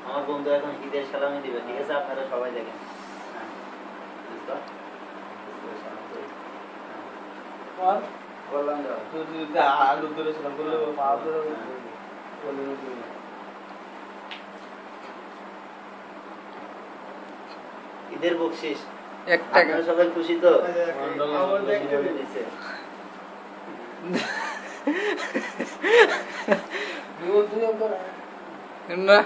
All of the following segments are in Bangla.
আমার বন্ধু এখন ঈদের সালামি দিবে, ঠিক আছে? আপনারা সবাই দেখেন। ঈদের বকশিস 1 টাকা। সবাই খুশি তো? না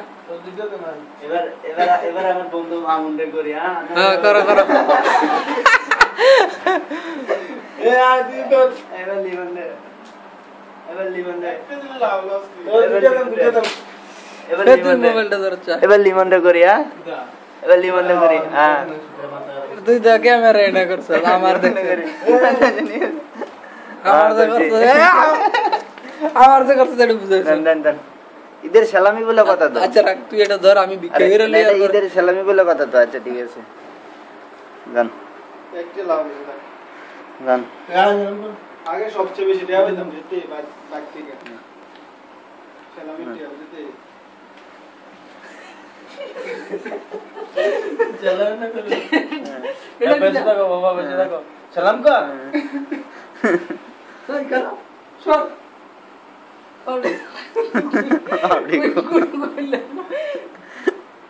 এবার আমার বন্ধু মামুনরে করি। হ্যাঁ করো করো। এবার লিমন দে, এবার লিমন দে, মোবাইলটা ধরছ। এবার লিমন রে করি। এবার লিমন রে করি। তুই তো ক্যামেরা এনে করছ, আমার দেখতে আমার যে করছ এটা বুঝাইছ। দেন ঈদের সালামি বলে কথা তো। আচ্ছা রাখ, তুই এটা ধর, আমি ভিক্ষা করে লই। ঈদের সালামি বলে কথা তো। আচ্ছা ঠিক আছে, গান একটা লাভ গান আগে সবচেয়ে বেশি দেয়া হইতাম যেতে বাক থেকে সালামি দেয়া যেতে চলো না করে এটা বেঁচে থাকো বাবা, বেঁচে থাকো। সালাম কর, তাই করো সর।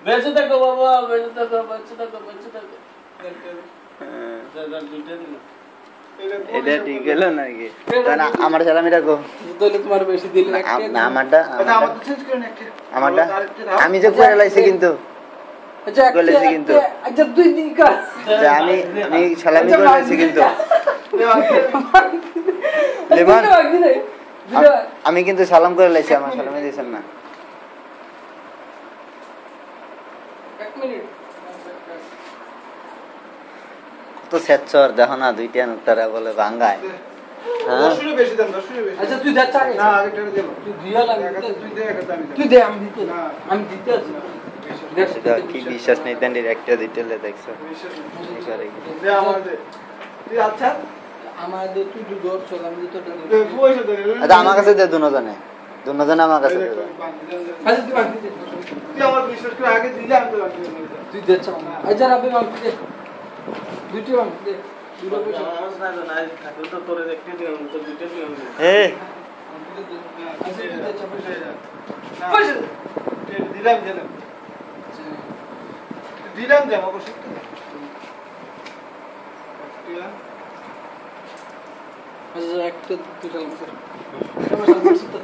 বেঁচে থাকো বাবা, বেঁচে থাকো, বেঁচে থাকো, বেঁচে থাকো। এটা ঠিক হলো নাকি? আমার সালামি রাখো। তাহলে তোমার বেশি দিলে আমারটা আমার তো চেঞ্জ করে একটা আমারটা আমি যে করে লাইছি কিন্তু। আচ্ছা বলেছি কিন্তু। আচ্ছা তুই দিন কর। আচ্ছা আমি সালামি করে লাইছি কিন্তু। লেমন আমি কিন্তু সালাম করে লাইছি, আমার সালামি দিছেন না। এক মিনিট তো সেচ্ছর দেখো না, দুইটা তারা বলে ভাঙ্গায়। হ্যাঁ 10 বেশি দেন, 10 বেশি। আচ্ছা তুই যাচ্ছ আগে। না আগে টেনে দেব। তুই দিয়া লাগে, তুই দে একটা আমি তুই দে, আমি দিতে না আমি দিতে আছি। সেটা কি বিশ্বাস নেই দেন, একটা দিতেলে দেখছো দে আমার দে তুই আচ্ছা আমাদের তুই দৌড় চল, আমি তো দে পয়সা দে আচ্ছা আমার কাছে দে, দুজনে আমার কাছে দে। আচ্ছা তুই বাকি দে, তুই আমার বিশ্বাস করে আগে দিলে আমি তো বাকি দেব। তুই দে চল। আচ্ছা রাবে বাকি দে, দুটো বাকি দে, দুটো পয়সা এ পয়সা দিলাম দিলাম দিলাম যে আমাকে সত্য আচ্ছা একটা দুটো কর সমস্যা করছিস তো।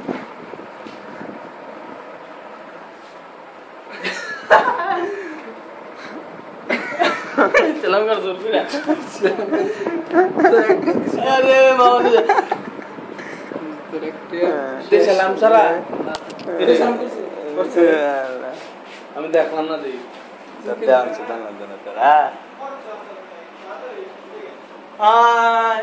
সালাম কর জোর করে। আরে মামা তোর একটা সালাম সারা এটা সালাম করছিস? আমি দেখলাম না দেই সত্যি আছে দানা দানা তোরা। হাই